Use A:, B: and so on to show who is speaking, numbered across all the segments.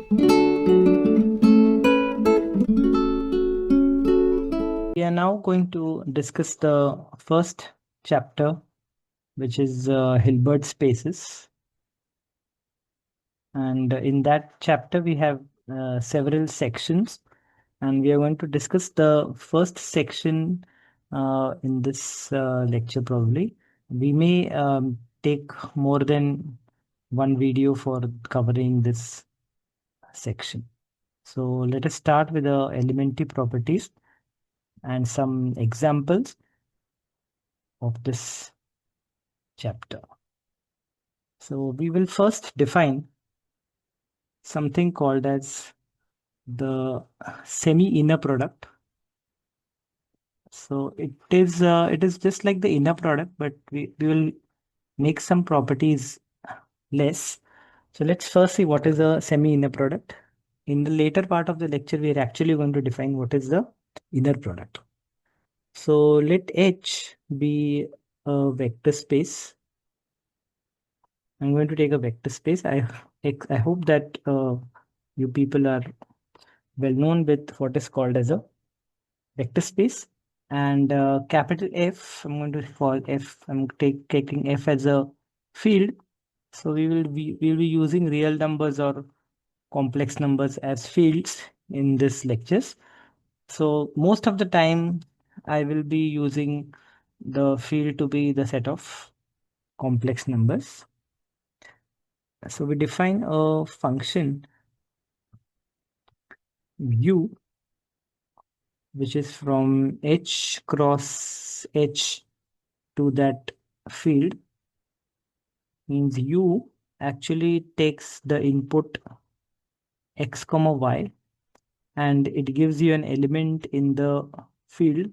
A: We are now going to discuss the first chapter, which is Hilbert spaces. And in that chapter, we have several sections, and we are going to discuss the first section in this lecture probably. We may take more than one video for covering this section. So let us start with the elementary properties and some examples of this chapter. So we will first define something called as the semi-inner product. So it is just like the inner product, but we will make some properties less. So let's first see what is a semi-inner product. In the later part of the lecture, we are actually going to define what is the inner product. So let H be a vector space. I'm going to take a vector space. I hope that you people are well known with what is called as a vector space. And capital F, I'm going to call F, I'm taking F as a field. So we will be using real numbers or complex numbers as fields in this lectures. So most of the time I will be using the field to be the set of complex numbers. So we define a function u, which is from H cross H to that field, means u actually takes the input x comma y and it gives you an element in the field.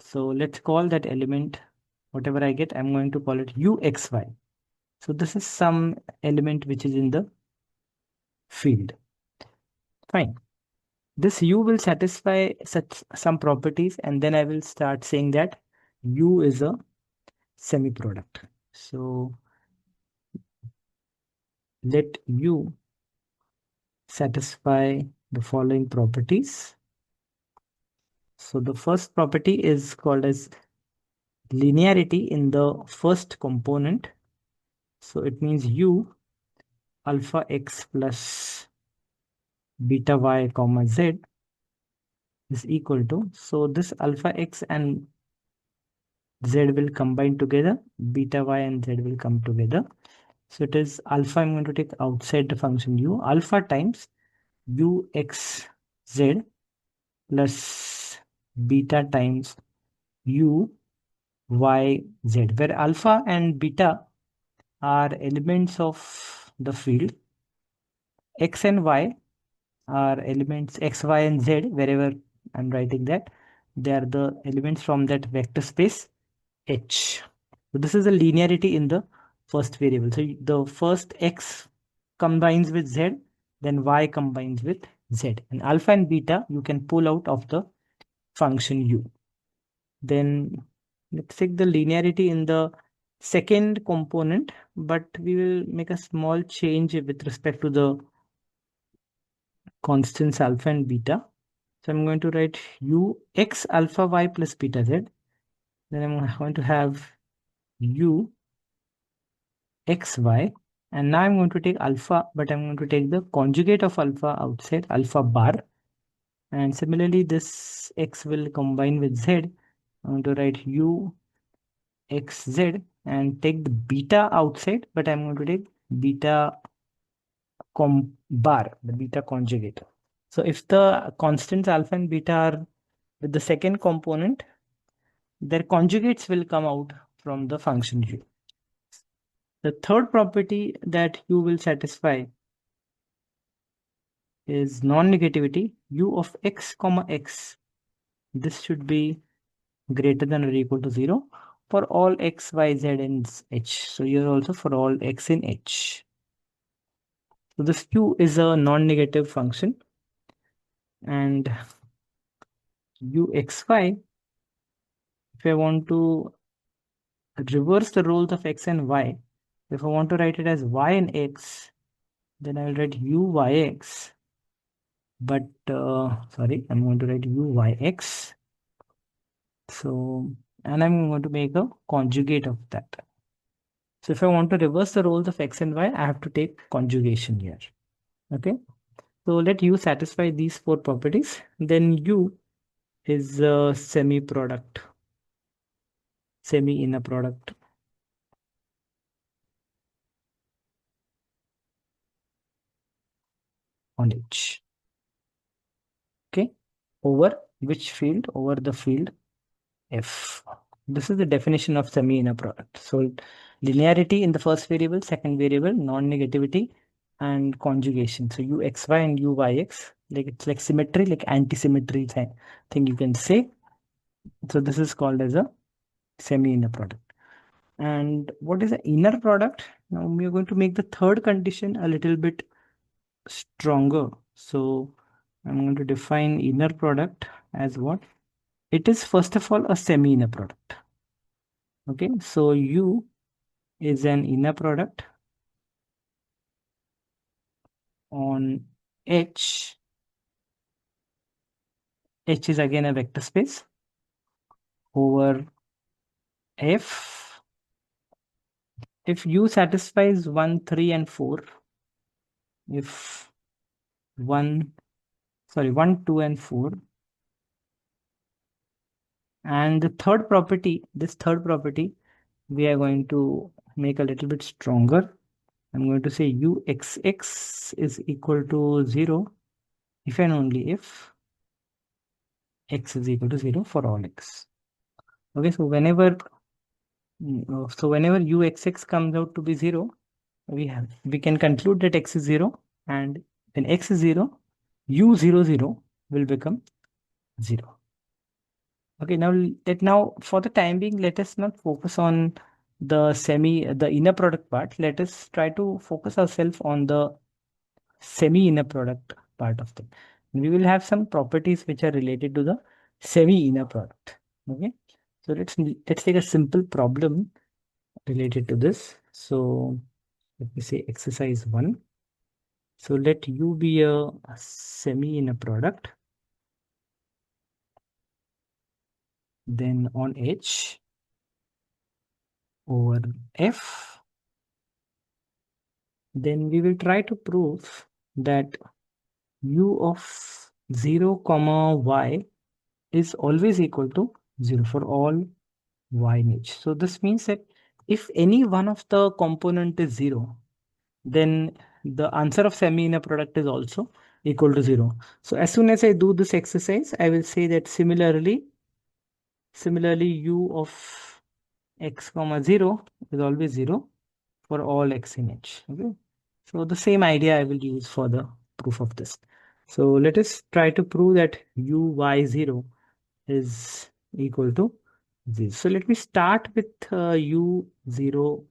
A: So let's call that element, whatever I get, I'm going to call it uxy. So this is some element which is in the field. Fine. This u will satisfy such some properties, and then I will start saying that u is a semi-product. So let u satisfy the following properties. So the first property is called as linearity in the first component. So it means u alpha x plus beta y comma z is equal to, so this alpha x and z will combine together, beta y and z will come together. So it is alpha, I'm going to take outside the function u, alpha times u x z plus beta times u y z, where alpha and beta are elements of the field. X and y are elements, x, y, and z, wherever I'm writing that, they are the elements from that vector space H. So this is the linearity in the first variable. So the first x combines with z, then y combines with z. And alpha and beta you can pull out of the function u. Then let's take the linearity in the second component, but we will make a small change with respect to the constants alpha and beta. So I'm going to write u x alpha y plus beta z. Then I'm going to have u x y. And now I'm going to take alpha, but I'm going to take the conjugate of alpha outside, alpha bar. And similarly, this x will combine with z. I'm going to write u x z and take the beta outside, but I'm going to take beta bar, the beta conjugate. So if the constants alpha and beta are with the second component, their conjugates will come out from the function u. The third property that u will satisfy is non-negativity. U of x comma x, this should be greater than or equal to 0 for all x, y, z in h. So here also for all x in h. So this u is a non-negative function, and uxy, if I want to reverse the roles of x and y, if I want to write it as y and x, then I will write uyx, but sorry, I'm going to write uyx. So, and I'm going to make a conjugate of that. So if I want to reverse the roles of x and y, I have to take conjugation here. Okay. So let U satisfy these four properties. Then U is a semi-product, semi-inner product on H. Okay. Over which field? Over the field F. This is the definition of semi-inner product. So linearity in the first variable, second variable, non-negativity, and conjugation. So uxy and uyx, like it's like symmetry, like anti-symmetry thing you can say. So this is called as a semi-inner product. And what is the inner product? Now we are going to make the third condition a little bit stronger. So I'm going to define inner product as what? It is first of all a semi-inner product. Okay, so U is an inner product on H. H is again a vector space over F. If U satisfies 1, 3, and 4, if 1, 2, and 4, and the third property, this third property, we are going to make a little bit stronger. I'm going to say uxx is equal to 0 if and only if x is equal to 0 for all x. Okay, so whenever uxx comes out to be 0, we can conclude that x is 0, and when x is 0, u00 will become 0. Okay, now for the time being, let us not focus on the inner product part. Let us try to focus ourselves on the semi-inner product part of them. We will have some properties which are related to the semi-inner product. Okay, so let's take a simple problem related to this. So let me say exercise 1. So let U be a semi-inner product. Then on H over F, then we will try to prove that U of 0 comma y is always equal to 0 for all y in H. So this means that if any one of the component is 0, then the answer of semi-inner product is also equal to 0. So as soon as I do this exercise, I will say that similarly U of x comma 0 is always 0 for all x in H. Okay. So the same idea I will use for the proof of this. So let us try to prove that uy0 is equal to 0. So let me start with u0y,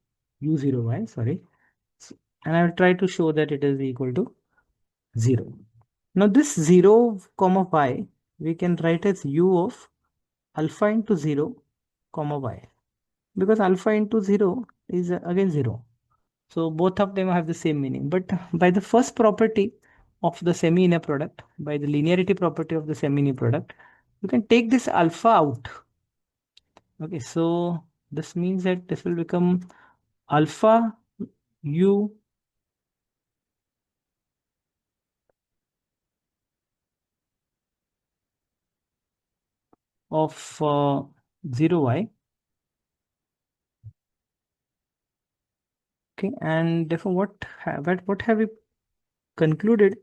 A: sorry. And I will try to show that it is equal to 0. Now this 0 comma y, we can write as u of alpha into 0 comma y, because alpha into 0 is again 0. So both of them have the same meaning. But by the first property of the semi-inner product, by the linearity property of the semi-inner product, you can take this alpha out. Okay, so this means that this will become alpha u of 0y. Okay, and therefore what have we concluded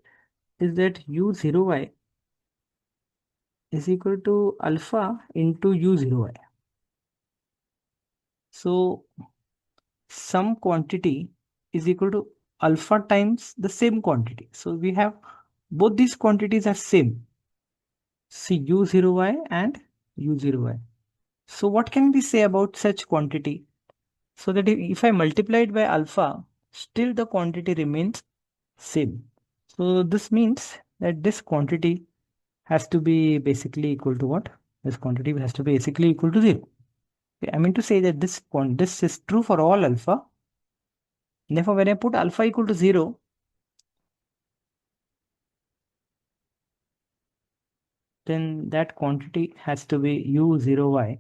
A: is that u0y is equal to alpha into u0y. So some quantity is equal to alpha times the same quantity. So we have both these quantities are same. See u0y and u0y. So what can we say about such quantity? So that if I multiply it by alpha, still the quantity remains same. So this means that this quantity has to be basically equal to what? This quantity has to be basically equal to 0. Okay, I mean to say that this is true for all alpha. Therefore, when I put alpha equal to 0, then that quantity has to be u0y.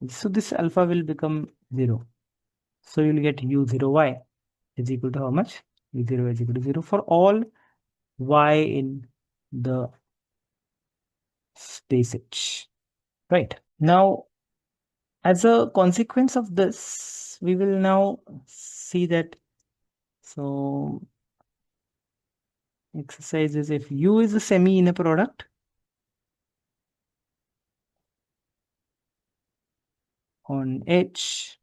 A: So this alpha will become 0. So you'll get u0y is equal to how much? u0 is equal to 0 for all y in the space H. Right. Now, as a consequence of this, we will now see that. So exercise is if U is a semi-inner product on H,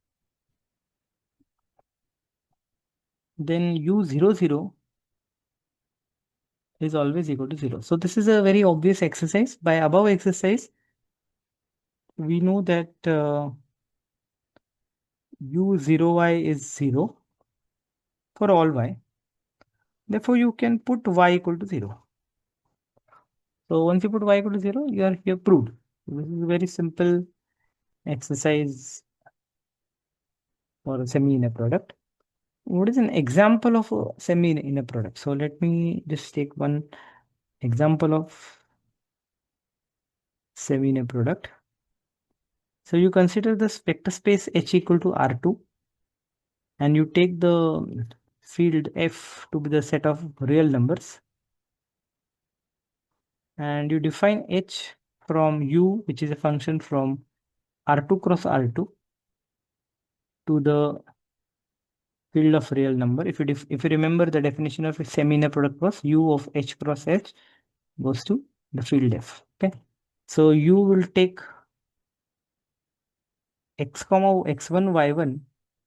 A: then U00 is always equal to 0. So this is a very obvious exercise. By above exercise, we know that U0y is 0 for all y. Therefore, you can put y equal to 0. So once you put y equal to 0, you have proved. This is a very simple exercise for a semi-inner product. What is an example of a semi-inner product? So let me just take one example of semi-inner product. So you consider the vector space H equal to R2 and you take the field F to be the set of real numbers and you define H from U, which is a function from R2 cross R2 to the field of real number. If you remember, the definition of a semi-inner product was U of H cross H goes to the field F. Okay, so you will take x comma x1 y1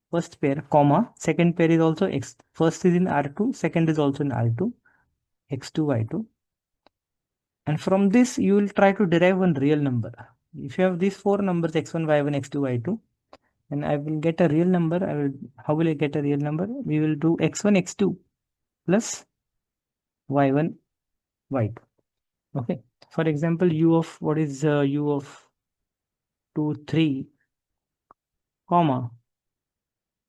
A: first pair comma second pair is also x, first is in R2, second is also in R2, x2 y2, and from this you will try to derive one real number. If you have these four numbers x1 y1 x2 y2, then I will get a real number. How will I get a real number? We will do x1 x2 plus y1 y2. Okay, for example, u of what is u of 2 3 comma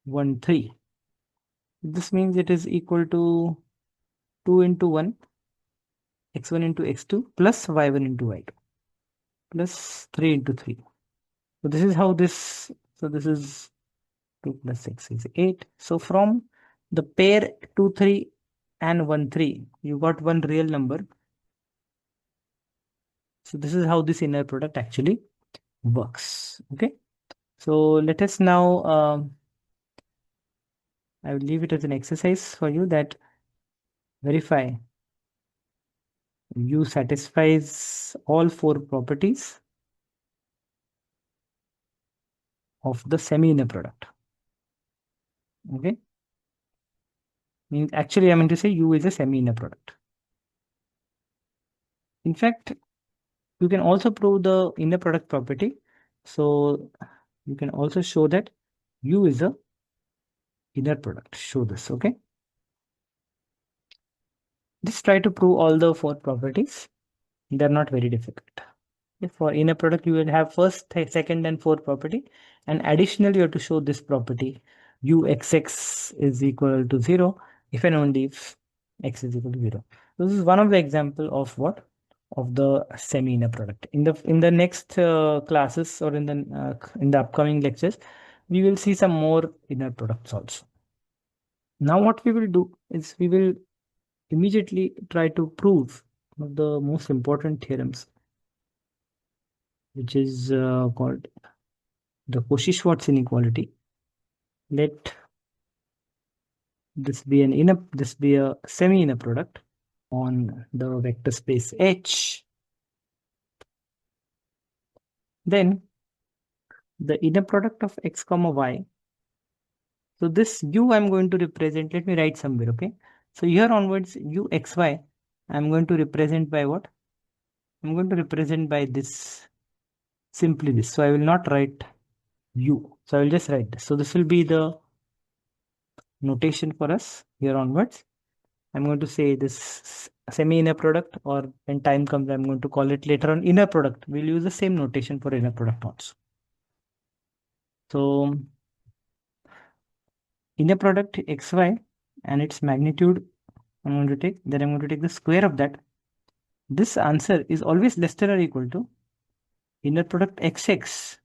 A: 1 3. This means it is equal to 2 into 1 x1 into x2 plus y1 into y2 plus 3 into 3. So this is how this, so this is 2 plus 6 is 8. So from the pair 2 3 and 1 3, you got one real number. So this is how this inner product actually works. Okay, so let us now I will leave it as an exercise for you that verify U satisfies all four properties of the semi-inner product. Okay, means actually I meant to say U is a semi-inner product. In fact, you can also prove the inner product property. So you can also show that U is a inner product. Show this. Okay, just try to prove all the four properties. They're not very difficult. For inner product, you will have first, second, and fourth property, and additionally, you have to show this property uxx is equal to 0 if and only if x is equal to 0. This is one of the example of what, of the semi-inner product. In the next classes or in the upcoming lectures, we will see some more inner products also. Now what we will do is we will immediately try to prove one of the most important theorems, which is called the Cauchy-Schwarz inequality. Let this be a semi-inner product on the vector space H. Then the inner product of x comma y. So this u I'm going to represent. Let me write somewhere. Okay. So here onwards u x y I'm going to represent by what? I'm going to represent by this, simply this. So I will not write u. So I will just write this. So this will be the notation for us here onwards. I'm going to say this semi-inner product, or when time comes, I'm going to call it later on inner product. We'll use the same notation for inner product also. So inner product xy and its magnitude I'm going to take, then I'm going to take the square of that. this answer is always less than or equal to inner product XX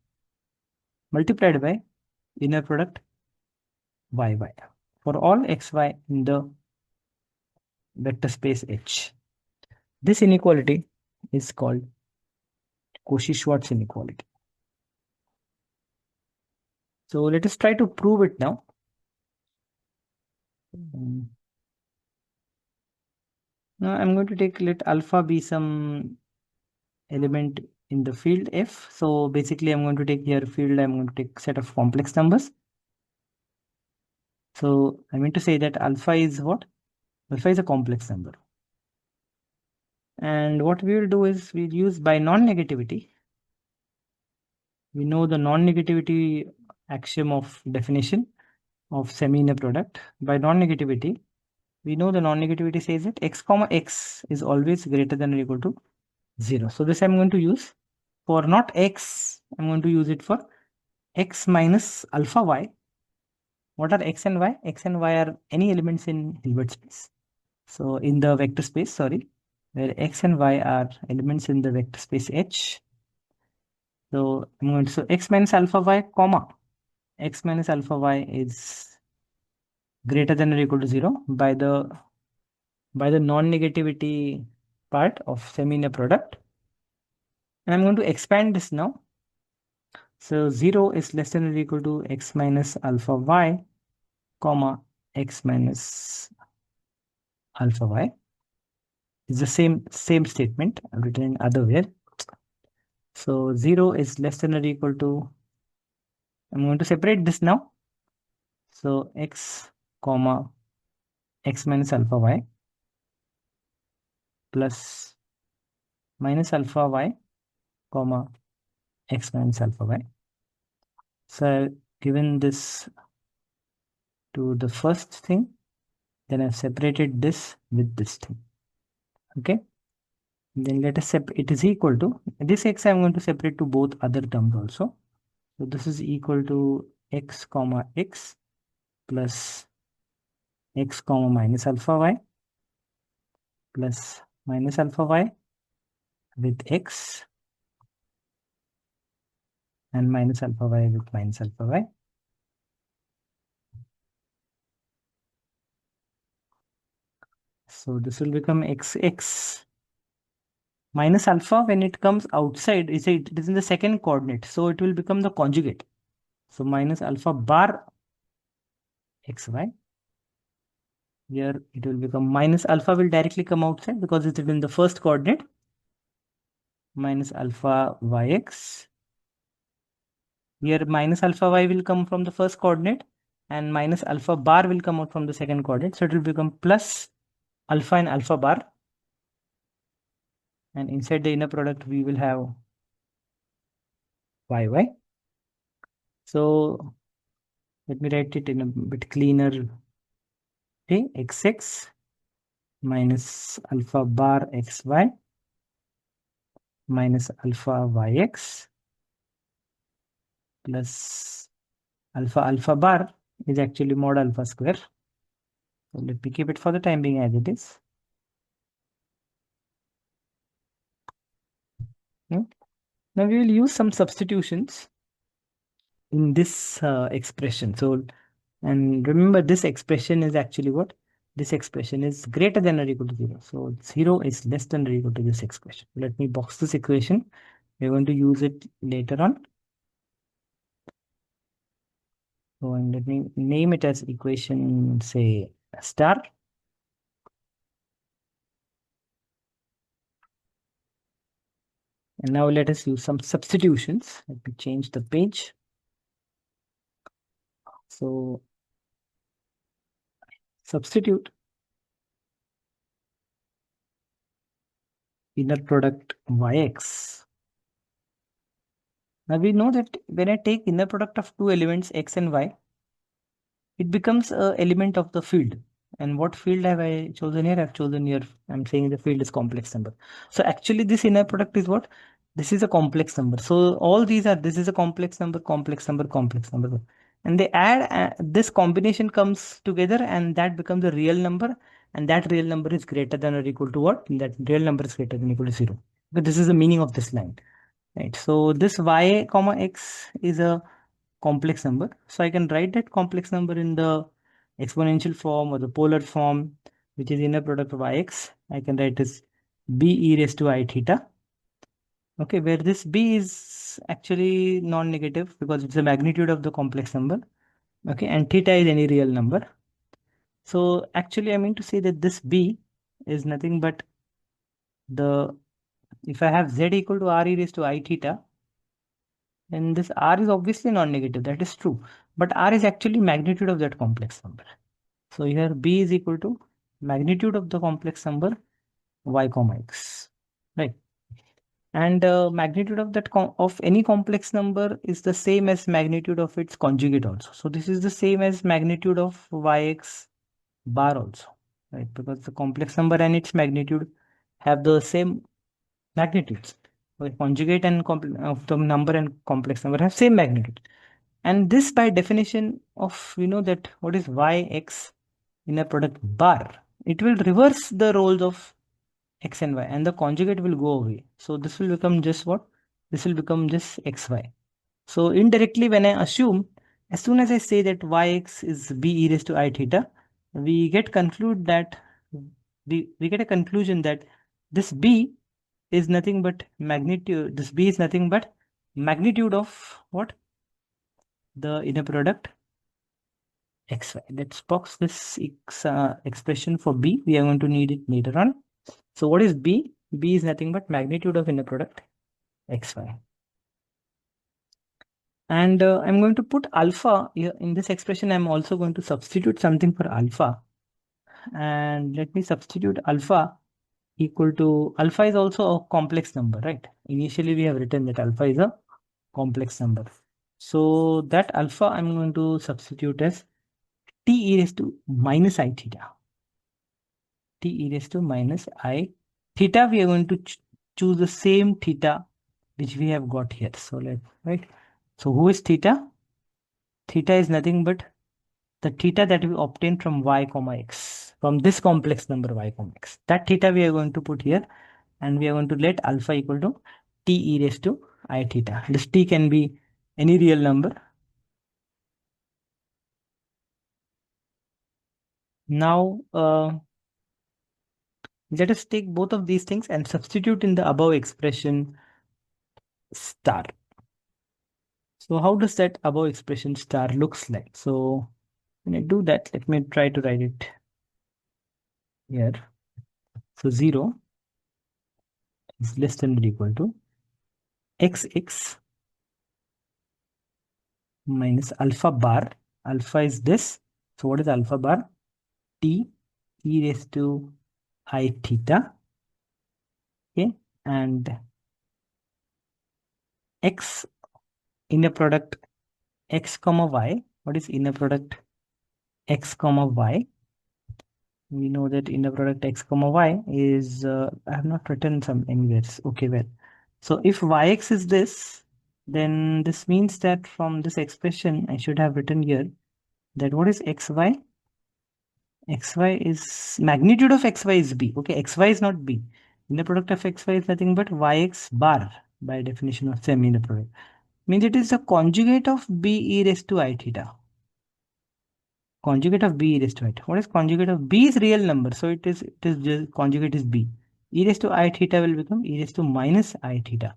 A: multiplied by inner product YY for all XY in the vector space H. This inequality is called Cauchy-Schwarz inequality. So let us try to prove it now. Now I'm going to take, let alpha be some element in the field F. So basically I'm going to take here field, I'm going to take set of complex numbers. So I mean to say that alpha is what? Alpha is a complex number. And what we will do is we'll use by non-negativity. We know the non-negativity axiom of definition of semi-inner product. By non-negativity, we know the non-negativity says that x comma x is always greater than or equal to 0. So this I'm going to use for not x, I'm going to use it for x minus alpha y. What are x and y? X and y are any elements in Hilbert space. So in the vector space, sorry, where x and y are elements in the vector space H. So I'm going to, so x minus alpha y comma x minus alpha y is greater than or equal to 0 by the non-negativity part of semi-inner product. And I'm going to expand this now. So 0 is less than or equal to x minus alpha y comma x minus alpha y. It's the same statement written in other way. So 0 is less than or equal to, I'm going to separate this now. So x comma x minus alpha y plus minus alpha y comma x minus alpha y. So I've given this to the first thing, then I've separated this with this thing. Okay. Then let us separate, it is equal to this x I'm going to separate to both other terms also. So this is equal to x comma x plus x comma minus alpha y plus minus alpha y with x and minus alpha y with minus alpha y. So this will become xx minus alpha when it comes outside, it is in the second coordinate. So it will become the conjugate. So minus alpha bar xy. Here it will become minus alpha will directly come outside because it is in the first coordinate. Minus alpha yx. Here minus alpha y will come from the first coordinate and minus alpha bar will come out from the second coordinate. So it will become plus alpha and alpha bar. And inside the inner product, we will have yy. So let me write it in a bit cleaner way. Xx minus alpha bar xy minus alpha yx plus alpha bar is actually mod alpha square. So let me keep it for the time being as it is. Now we will use some substitutions in this expression. So, and remember this expression is actually what? This expression is greater than or equal to 0. So 0 is less than or equal to this expression. Let me box this equation. We're going to use it later on. So and let me name it as equation, say star. And now let us use some substitutions. Let me change the page. So substitute inner product yx. Now we know that when I take inner product of two elements x and y, it becomes an element of the field. And what field have I chosen here? I've chosen here, I'm saying the field is complex number. So actually this inner product is what? This is a complex number. So all these are, this is a complex number, complex number, complex number. And they add, this combination comes together and that becomes a real number. and that real number is greater than or equal to what? That real number is greater than or equal to 0. But this is the meaning of this line, right? So this y comma x is a complex number. So I can write that complex number in the exponential form or the polar form, which is inner product of ix. I can write as b e raised to I theta. Okay, where this b is actually non-negative because it's the magnitude of the complex number. Okay, and theta is any real number. So actually I mean to say that this b is nothing but the, if I have z equal to r e raised to I theta, then this r is obviously non-negative, that is true. But r is actually magnitude of that complex number. So here b is equal to magnitude of the complex number y comma x, right? And magnitude of that of any complex number is the same as magnitude of its conjugate also. So this is the same as magnitude of yx bar also, right? Because the complex number and its magnitude have the same magnitudes. Okay, conjugate and of the number and complex number have same magnitude. And this by definition of, we know that what is yx in a product bar, it will reverse the roles of x and y and the conjugate will go away. So this will become just what? This will become just xy. So indirectly when I assume, as soon as I say that yx is b e raised to I theta, we get conclude that we get a conclusion that this b is nothing but magnitude, this b is nothing but magnitude of what? The inner product xy. Let's box this expression for b. We are going to need it later on. So what is b? B is nothing but magnitude of inner product xy. And I'm going to put alpha here in this expression. I'm also going to substitute something for alpha. And let me substitute alpha equal to, alpha is also a complex number, right? Initially, we have written that alpha is a complex number. So that alpha I'm going to substitute as t e raised to minus I theta. T e raised to minus I theta. We are going to choose the same theta which we have got here. So let's, right? So who is theta? Theta is nothing but the theta that we obtained from y comma x, from this complex number y comma x. That theta we are going to put here, and we are going to let alpha equal to t e raised to I theta. This t can be any real number. Now, let us take both of these things and substitute in the above expression star. So how does that above expression star looks like? So when I do that, let me try to write it here. So 0 is less than or equal to xx minus alpha bar. Alpha is this. So what is alpha bar? T e raised to I theta. Okay. And x inner product x comma y. What is inner product x comma y? We know that inner product x comma y is, I have not written some anywhere. Okay, well. So if yx is this, then this means that from this expression, I should have written here that what is xy? Xy is magnitude of xy is b. Okay, xy is not b. Inner product of xy is nothing but yx bar by definition of semi inner product. Means it is the conjugate of b e raised to I theta. Conjugate of b e raised to I theta. What is conjugate of b is real number, so it is just conjugate is b. E raised to I theta will become e raised to minus I theta.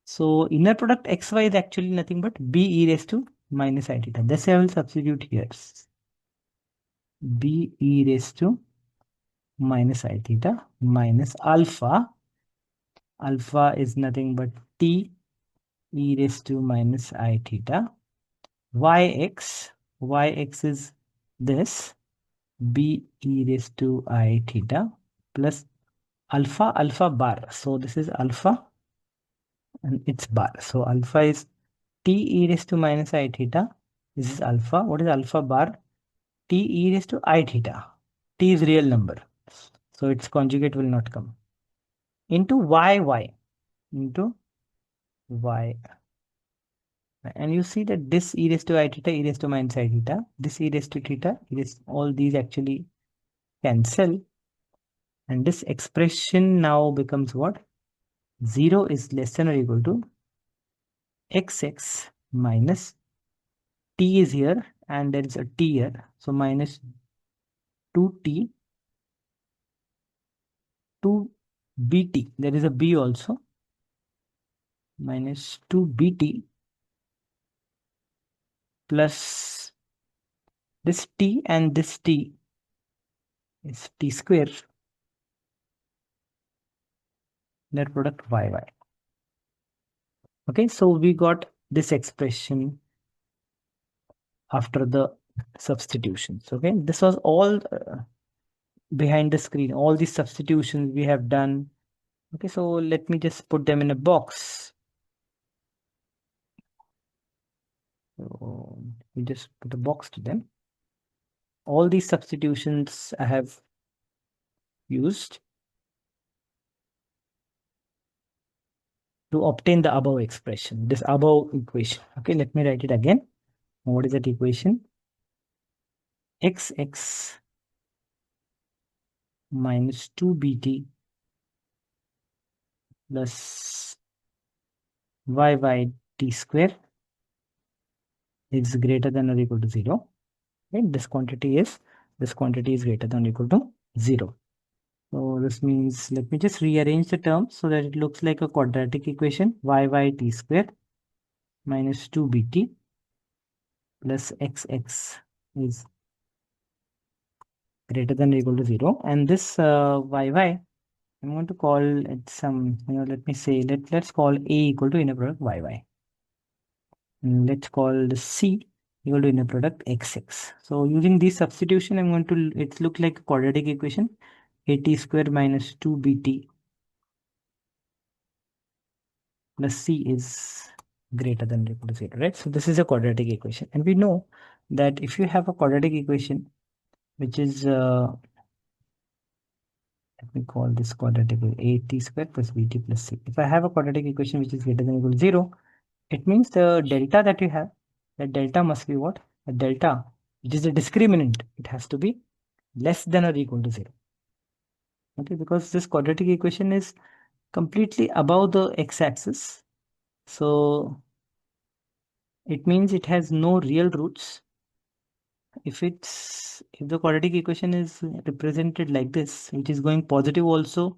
A: So inner product xy is actually nothing but b e raised to minus I theta. This I will substitute here. B e raised to minus I theta minus alpha. Alpha is nothing but t e raised to minus I theta. Yx is this b e raised to I theta plus alpha bar. So this is alpha and it's bar. So alpha is t e raised to minus I theta. This is alpha. What is alpha bar? T e raised to I theta. T is real number, so its conjugate will not come. Into y into y. And you see that this e raised to I theta, e raised to minus I theta, this e raised to theta, all these actually cancel. And this expression now becomes what? 0 is less than or equal to xx minus t is here and there is a t here. So minus 2t 2bt. There is a b also. Minus 2bt plus this t and this t is t square. Net product yy. Okay, so we got this expression after the substitutions. Okay, this was all behind the screen. All these substitutions we have done. Okay, so let me just put them in a box. So we just put a box to them. All these substitutions I have used to obtain the above expression, this above equation. Okay, let me write it again. What is that equation? Xx minus 2bt plus yy t square is greater than or equal to 0. Okay, this quantity is greater than or equal to 0. So this means, let me just rearrange the terms so that it looks like a quadratic equation. Yy t square minus 2bt plus xx is greater than or equal to 0. And this yy, I'm going to call it some, let me say, let's call A equal to inner product yy. And let's call the C equal to inner product xx. So using this substitution, I'm going to, it look like a quadratic equation. At square minus 2bt plus C is greater than or equal to 0, right? So this is a quadratic equation. And we know that if you have a quadratic equation, which is, let me call this quadratic at square plus bt plus c. If I have a quadratic equation which is greater than or equal to 0, it means the delta that you have, that delta must be what? A delta, which is a discriminant. It has to be less than or equal to 0. Okay, because this quadratic equation is completely above the x-axis. So it means it has no real roots. If the quadratic equation is represented like this, which is going positive also,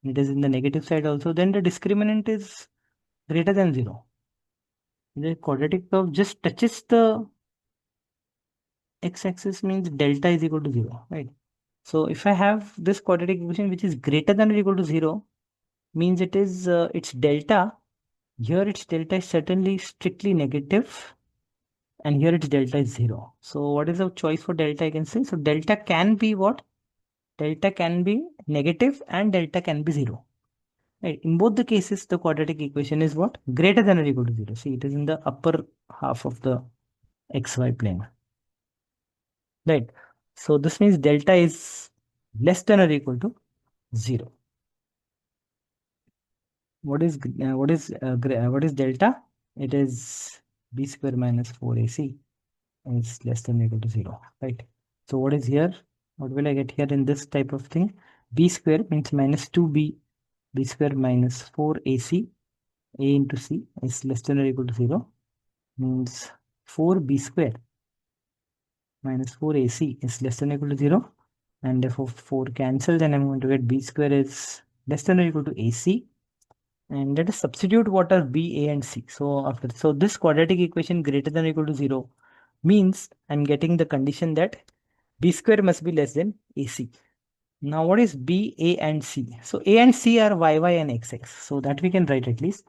A: it is in the negative side also, then the discriminant is greater than 0. The quadratic curve just touches the x-axis, means delta is equal to 0, right? So if I have this quadratic equation which is greater than or equal to 0, means it is its delta. Here its delta is certainly strictly negative, and here its delta is 0. So what is the choice for delta, I can say? So delta can be what? Delta can be negative and delta can be 0. Right. In both the cases, the quadratic equation is what? Greater than or equal to 0. See, it is in the upper half of the xy plane. Right. So this means delta is less than or equal to 0. What is delta? It is b square minus 4ac is less than or equal to 0. Right. So what is here? What will I get here in this type of thing? B square means minus 2b, b square minus 4ac, a into c is less than or equal to 0. Means 4b square minus 4ac is less than or equal to 0. And therefore 4 cancels, and I'm going to get b square is less than or equal to ac. And let us substitute what are b, a, and c. So this quadratic equation greater than or equal to 0 means I'm getting the condition that b square must be less than ac. Now what is b, a, and c? So a and c are yy and xx. So that we can write at least.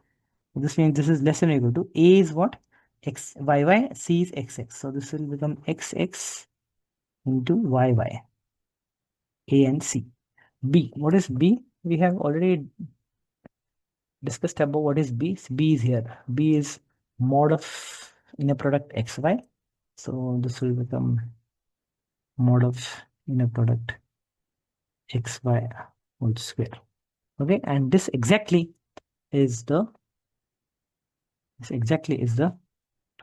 A: This means this is less than or equal to a is what? X, yy, c is xx. So this will become xx into yy, a and c. B, what is b? We have already discussed about what is b. B is here. B is mod of inner product xy. So this will become mod of inner product xy whole square. Okay, and this exactly is the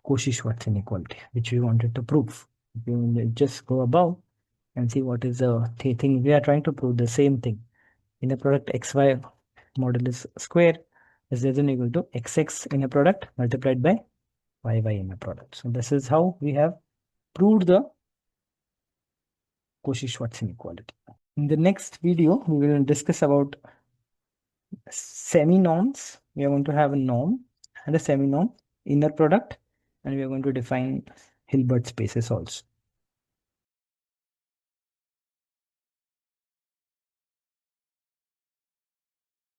A: Cauchy-Schwarz inequality, which we wanted to prove. We will just go above and see what is the thing. We are trying to prove the same thing. inner product xy modulus square is less than or equal to xx inner product multiplied by yy inner product. So this is how we have proved the Cauchy-Schwarz inequality. In the next video, we will discuss about semi-norms. We are going to have a norm and a semi-norm inner product, and we are going to define Hilbert spaces also.